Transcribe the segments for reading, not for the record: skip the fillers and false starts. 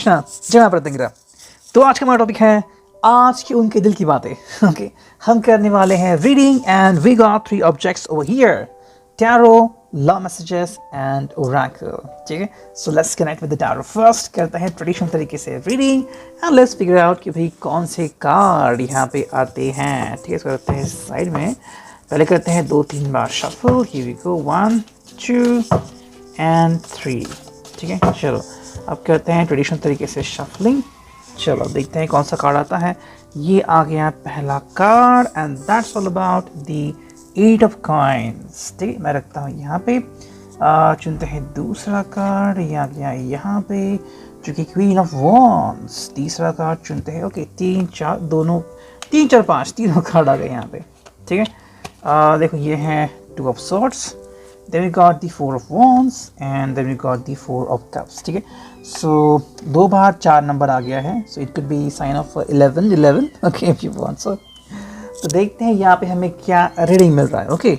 कृष्णा, जय प्रत्यंगरा। तो आज का हमारा टॉपिक है आज की उनके दिल की बातें। ओके, हम करने वाले हैं reading and we got 3 objects over here, tarot, love messages and oracle. ठीक है, so let's connect with the tarot. First करते हैं ट्रेडिशनल तरीके से reading and let's figure out कि भाई कौन से कार्ड यहाँ पे आते हैं। ठीक है, इसको करते हैं साइड में। पहले करते हैं 2-3 बार shuffle. Here we go 1 2 and 3। ठीक है, चलो अब करते हैं ट्रेडिशनल तरीके से शफलिंग। चलो देखते हैं कौन सा कार्ड आता है। ये आ गया पहला card and that's all about the 8 of coins. ठीक है, मैं रखता हूँ यहाँ पे। चुनते हैं दूसरा कार्ड, ये आ गया यहाँ पे जो कि क्वीन ऑफ वॉन्ड्स। तीसरा कार्ड चुनते हैं। ओके, 3 4 दोनों 3 4 5 तीनों कार्ड आ गए यहाँ पे। ठीक है, देखो ये है 2 of swords, then we got the 4 of wands and then we got the 4 of cups। ठीक है, so 2 बार 4 नंबर आ गया है, so it could be sign of 11 okay if you want so। तो देखते हैं यहाँ पे हमें क्या रीडिंग मिल रहा है। ओके,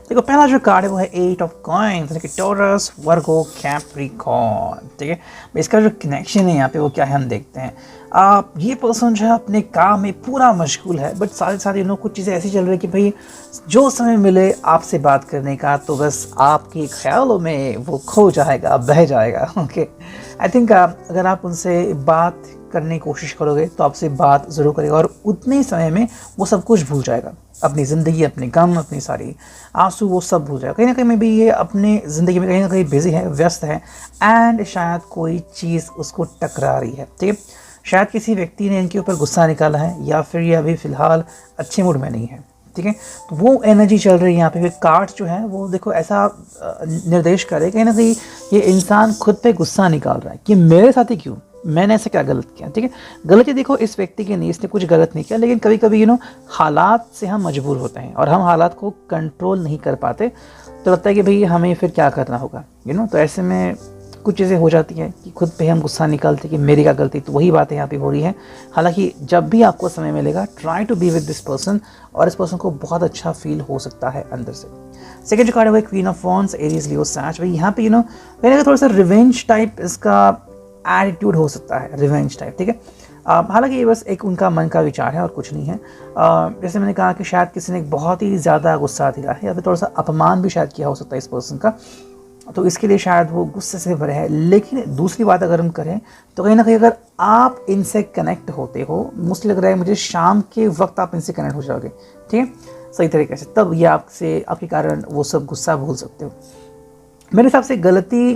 देखो पहला जो कार्ड है वो है 8 ऑफ कॉइन्स, यानी कि टॉरस, वर्गो, कैप्रिकॉर्न। ठीक है, इसका जो कनेक्शन है यहाँ पे वो क्या है हम देखते हैं। ये पर्सन जो है अपने काम में पूरा मशगूल है, बट साथ ही साथ कुछ चीज़ें ऐसी चल रही है कि भाई जो समय मिले आपसे बात करने का तो बस आपके ख्यालों में वो खो जाएगा, बह जाएगा। ओके, आई थिंक अगर आप उनसे बात करने की कोशिश करोगे तो आपसे बात ज़रूर करेगा और उतने ही समय में वो सब कुछ भूल जाएगा। अपनी ज़िंदगी, अपने गम, अपनी सारी आंसू वो सब भूल जाएगा। कहीं ना कहीं में भी ये अपने ज़िंदगी में कहीं ना कहीं बिजी है, व्यस्त है एंड शायद कोई चीज़ उसको टकरा रही है। ठीक है, शायद किसी व्यक्ति ने इनके ऊपर गुस्सा निकाला है या फिर ये अभी फ़िलहाल अच्छे मूड में नहीं है। ठीक है, तो वो एनर्जी चल रही है यहाँ पे। कार्ड्स जो है वो देखो ऐसा निर्देश करे कहीं ना कहीं ये इंसान खुद पे गुस्सा निकाल रहा है कि मेरे साथ ही क्यों, मैंने ऐसे क्या गलत किया। ठीक है, गलती देखो इस व्यक्ति की नहीं, इसने कुछ गलत नहीं किया, लेकिन कभी कभी हालात से हम मजबूर होते हैं और हम हालात को कंट्रोल नहीं कर पाते, तो लगता है कि भाई हमें फिर क्या करना होगा। तो ऐसे में कुछ चीज़ें हो जाती हैं कि खुद पे हम गुस्सा निकालते कि मेरी क्या गलती। तो वही बात यहाँ पे हो रही है। हालांकि जब भी आपको समय मिलेगा try to be with this person और इस पर्सन को बहुत अच्छा फील हो सकता है अंदर से। सेकंड जो कार्ड है क्वीन ऑफ वॉन्ड्स, एरीज, लियो, सैज। भाई यहाँ पे कहीं ना कहीं थोड़ा सा रिवेंज टाइप इसका एटीट्यूड हो सकता है, रिवेंज टाइप। ठीक है, हालांकि ये बस एक उनका मन का विचार है और कुछ नहीं है। जैसे मैंने कहा कि शायद किसी ने बहुत ही ज़्यादा गुस्सा दिला है या फिर थोड़ा सा अपमान भी शायद किया हो सकता है इस पर्सन का, तो इसके लिए शायद वो गुस्से से भरे हैं। लेकिन दूसरी बात अगर हम करें तो कहीं ना कहीं अगर आप इनसे कनेक्ट होते हो, मोस्टली लग रहा है मुझे शाम के वक्त आप इनसे कनेक्ट हो जाओगे। ठीक है, सही तरीके से, तब ये आपसे आपके कारण वो सब गुस्सा भूल सकते हो। मेरे हिसाब से गलती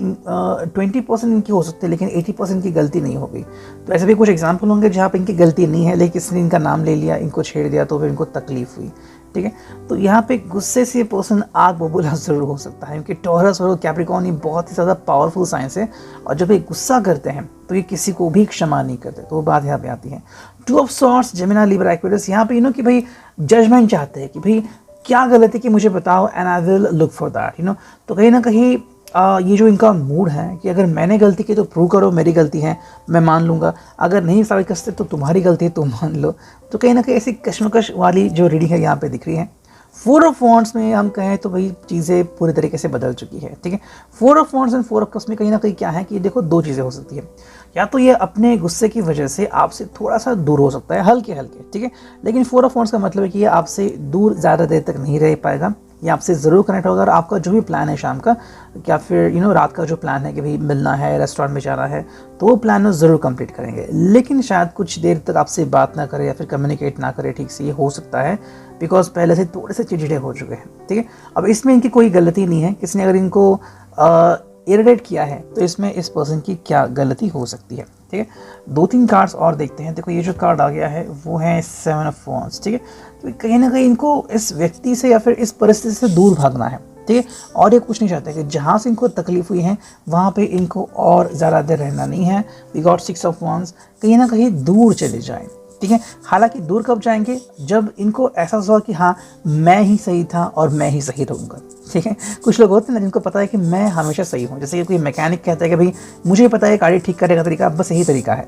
20% इनकी हो सकती है लेकिन 80% की गलती नहीं होगी। तो ऐसे भी कुछ एग्जाम्पल होंगे जहाँ पर इनकी गलती नहीं है लेकिन किसी ने इनका नाम ले लिया, इनको छेड़ दिया तो फिर इनको तकलीफ हुई। ठीक है, तो यहाँ पे गुस्से से पर्सन आग बबूला ज़रूर हो सकता है क्योंकि टॉरस और कैप्रिकॉर्न ये बहुत ही ज़्यादा पावरफुल साइंस है और जब ये गुस्सा करते हैं तो ये किसी को भी क्षमा नहीं करते। तो वो बात यहाँ पे आती है। 2 of swords, Gemini, Libra, Aquarius. यहाँ पे कि भाई जजमेंट चाहते हैं कि भाई क्या गलती की मुझे बताओ and I will look for that. तो कहीं ना कहीं ये जो इनका मूड है कि अगर मैंने गलती की तो प्रूव करो मेरी गलती है, मैं मान लूँगा, अगर नहीं साबित कर सकते तो तुम्हारी गलती है, तुम मान लो। तो कहीं ना कहीं ऐसी कश्मकश वाली जो रीडिंग है यहाँ पे दिख रही है। 4 ऑफ वॉन्ड्स में हम कहें तो भाई चीज़ें पूरी तरीके से बदल चुकी है। ठीक है, 4 of wands and 4 of cups में कहीं ना कहीं क्या है कि देखो 2 चीज़ें हो सकती है। या तो ये अपने गुस्से की वजह से आपसे थोड़ा सा दूर हो सकता है, हल्के हल्के। ठीक है, लेकिन 4 ऑफ वॉन्ड्स का मतलब है कि ये आपसे दूर ज़्यादा देर तक नहीं रह पाएगा, ये आपसे ज़रूर कनेक्ट होगा। और आपका जो भी प्लान है शाम का या फिर रात का जो प्लान है कि भाई मिलना है, रेस्टोरेंट में जाना है, तो वो प्लान वो ज़रूर कंप्लीट करेंगे। लेकिन शायद कुछ देर तक आपसे बात ना करे या फिर कम्युनिकेट ना करे ठीक से, ये हो सकता है बिकॉज पहले से थोड़े से चिड़चिड़े हो चुके हैं। ठीक है, अब इसमें इनकी कोई गलती नहीं है, किसी ने अगर इनको इरिटेट किया है तो इसमें इस पर्सन की क्या गलती हो सकती है। ठीक है, 2-3 कार्ड्स और देखते हैं। देखो ये जो कार्ड आ गया है वो है 7 ऑफ वॉन्ड्स। ठीक है, तो कहीं ना कहीं इनको इस व्यक्ति से या फिर इस परिस्थिति से दूर भागना है। ठीक है, और ये कुछ नहीं चाहते कि जहाँ से इनको तकलीफ हुई है वहाँ पे इनको और ज़्यादा देर रहना नहीं है। वी गॉट 6 ऑफ वॉन्ड्स, कहीं ना कहीं दूर चले जाएं। ठीक है, हालांकि दूर कब जाएंगे, जब इनको एहसास हुआ कि हाँ मैं ही सही था और मैं ही सही रहूँगा। ठीक है, कुछ लोग होते हैं ना जिनको पता है कि मैं हमेशा सही हूँ। जैसे कि कोई मैकेनिक कहता है कि भाई मुझे पता है गाड़ी ठीक करने का तरीका बस यही तरीका है,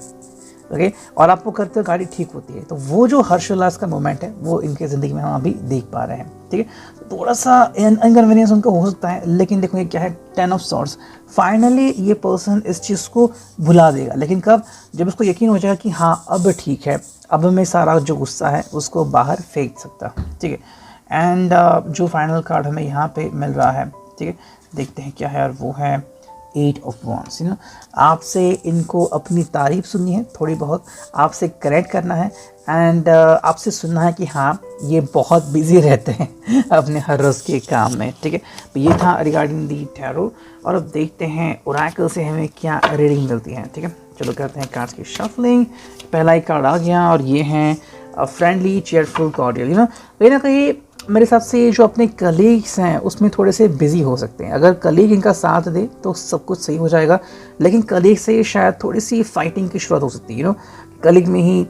ओके, और आप वो करते हो गाड़ी ठीक होती है, तो वो जो हर्षोल्लास का मोमेंट है वो इनके ज़िंदगी में हम अभी देख पा रहे हैं। ठीक है, तो थोड़ा सा इनकन्वीनियंस उनको हो सकता है, लेकिन देखो ये क्या है, 10 ऑफ सॉर्ड्स। फाइनली ये पर्सन इस चीज़ को भुला देगा, लेकिन कब, जब उसको यकीन हो जाएगा कि हाँ अब ठीक है, अब मैं सारा जो गुस्सा है उसको बाहर फेंक सकता। ठीक है, एंड जो फाइनल कार्ड हमें यहाँ पे मिल रहा है, ठीक है, देखते हैं क्या है, और वो है 8 ऑफ वॉन्ड्स। यू नो, आपसे इनको अपनी तारीफ सुननी है, थोड़ी बहुत आपसे करेक्ट करना है, एंड आपसे सुनना है कि हाँ ये बहुत बिजी रहते हैं अपने हर रोज़ के काम में। ठीक है, तो ये था रिगार्डिंग दी टैरो, और अब देखते हैं ओरेकल से हमें क्या रीडिंग मिलती है। ठीक है, चलो करते हैं कार्ड्स की शफलिंग। पहला ही कार्ड आ गया, और ये हैं friendly, cheerful, cordial. You know, कहीं ना कहीं मेरे हिसाब से जो अपने कलीग्स हैं उसमें थोड़े से बिजी हो सकते हैं। अगर कलीग इनका साथ दे तो सब कुछ सही हो जाएगा, लेकिन कलीग से शायद थोड़ी सी फाइटिंग की शुरुआत हो सकती है। यू नो, कलीग में ही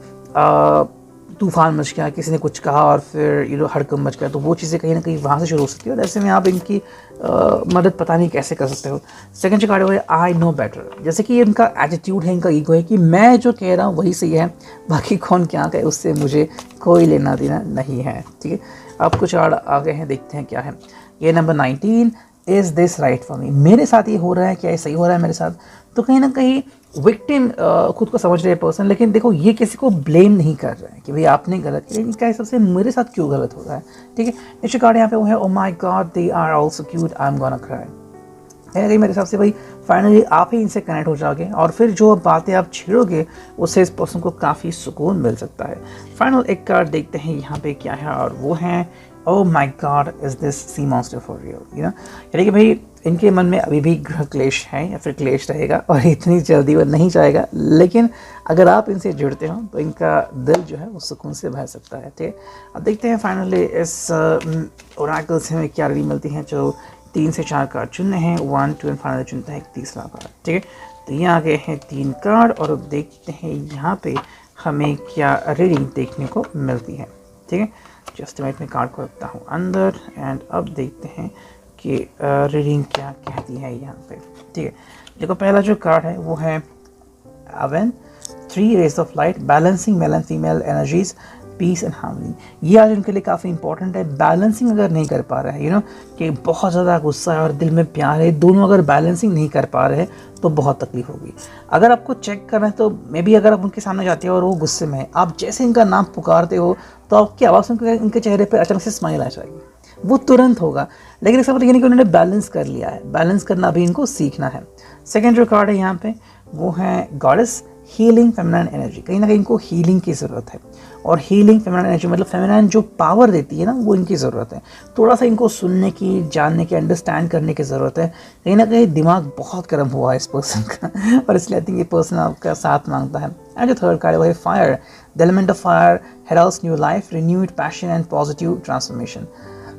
तूफान मच गया, किसी ने कुछ कहा और फिर हड़कंप मच गया, तो वो चीज़ें कहीं ना कहीं वहाँ से शुरू हो सकती है, और ऐसे में आप इनकी मदद पता नहीं कैसे कर सकते हो। सेकंड जो कार्ड है आई नो बेटर, जैसे कि इनका एटीट्यूड है, इनका ईगो है कि मैं जो कह रहा हूँ वही सही है, बाकी कौन क्या कहे उससे मुझे कोई लेना देना नहीं है। ठीक है, अब कुछ और आगे हैं, देखते हैं क्या है। ये number 19, is this right for me, मेरे साथ ये हो रहा है, क्या ये सही हो रहा है मेरे साथ। तो कहीं ना कहीं विक्टिम खुद को समझ रहे हैं पर्सन, लेकिन देखो ये किसी को ब्लेम नहीं कर रहे हैं कि भाई आपने गलत किया, इनका हिसाब से मेरे साथ क्यों गलत हो रहा है। ठीक है, नेक्स्ट कार्ड यहाँ पे वो है oh my god they are also cute I am gonna cry. कहीं मेरे हिसाब से भाई फाइनली आप ही इनसे कनेक्ट हो जाओगे, और फिर जो बातें आप छेड़ोगे उससे इस पर्सन को काफ़ी सुकून मिल सकता है। फाइनल एक कार्ड देखते हैं यहाँ पे क्या है, और वो है oh my god is this sea monster for real. You know, यानी कि भाई इनके मन में अभी भी ग्रह क्लेश है या फिर क्लेश रहेगा, और इतनी जल्दी वो नहीं जाएगा, लेकिन अगर आप इनसे जुड़ते हो तो इनका दिल जो है वो सुकून से भर सकता है। ठीक है, अब देखते हैं फाइनली इस ओरेकल से हमें क्या रीडिंग मिलती है। जो 3 से 4 कार्ड चुनने हैं, 1, 2 एंड फाइनल चुनता है एक तीसरा कार्ड। ठीक है, तो ये आ गए हैं 3 कार्ड, और अब देखते हैं यहाँ पे हमें क्या रीडिंग देखने को मिलती है। ठीक है, जस्ट मैं अपने कार्ड को रखता हूँ अंदर, एंड अब देखते हैं कि रीडिंग क्या कहती है यहाँ पे। ठीक है, देखो पहला जो कार्ड है वो है अवन 3 rays of light, balancing male and female energies, peace and harmony. ये आज उनके लिए काफ़ी इंपॉर्टेंट है। बैलेंसिंग अगर नहीं कर पा रहे हैं, कि बहुत ज़्यादा गुस्सा है और दिल में प्यार है, दोनों अगर बैलेंसिंग नहीं कर पा रहे हैं तो बहुत तकलीफ होगी। अगर आपको चेक करना है तो मे बी अगर आप उनके सामने जाते हो और वो गुस्से में है, आप जैसे इनका नाम पुकारते हो तो आपकी आवाज़ सुनकर इनके चेहरे पर अचानक से स्माइल आ जाएगी, वो तुरंत होगा। लेकिन इसका मतलब ये नहीं कि उन्होंने बैलेंस कर लिया है, बैलेंस करना भी इनको सीखना है। सेकेंड जो कार्ड है यहाँ पे वो है गॉडेस, हीलिंग फेमिनाइन एनर्जी। कहीं ना कहीं इनको हीलिंग की ज़रूरत है, और हीलिंग फेमिनाइन एनर्जी मतलब फेमिनाइन जो पावर देती है ना, वो इनकी ज़रूरत है। थोड़ा सा इनको सुनने की, जानने की, अंडरस्टैंड करने की ज़रूरत है। कहीं ना कहीं दिमाग बहुत गर्म हुआ है इस पर्सन का और इसलिए आई थिंक ये पर्सन आपका साथ मांगता है। एंड जो थर्ड कार्ड है वो है fire, the element of fire heralds new life, renewed passion and positive transformation.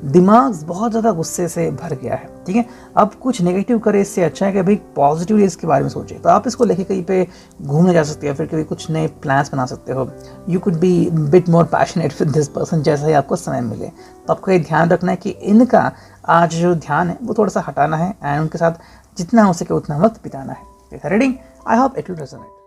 दिमाग बहुत ज़्यादा गुस्से से भर गया है। ठीक है, अब कुछ नेगेटिव करे इससे अच्छा है कि भाई पॉजिटिव इसके बारे में सोचें। तो आप इसको लेके कहीं पे घूमने जा सकते हो, फिर कभी कुछ नए प्लान्स बना सकते हो। You could be bit more passionate with this person जैसा ही आपको समय मिले। तो आपको ये ध्यान रखना है कि इनका आज जो ध्यान है वो थोड़ा सा हटाना है, एंड उनके साथ जितना हो सके उतना वक्त बिताना है। Reading I hope it will resonate.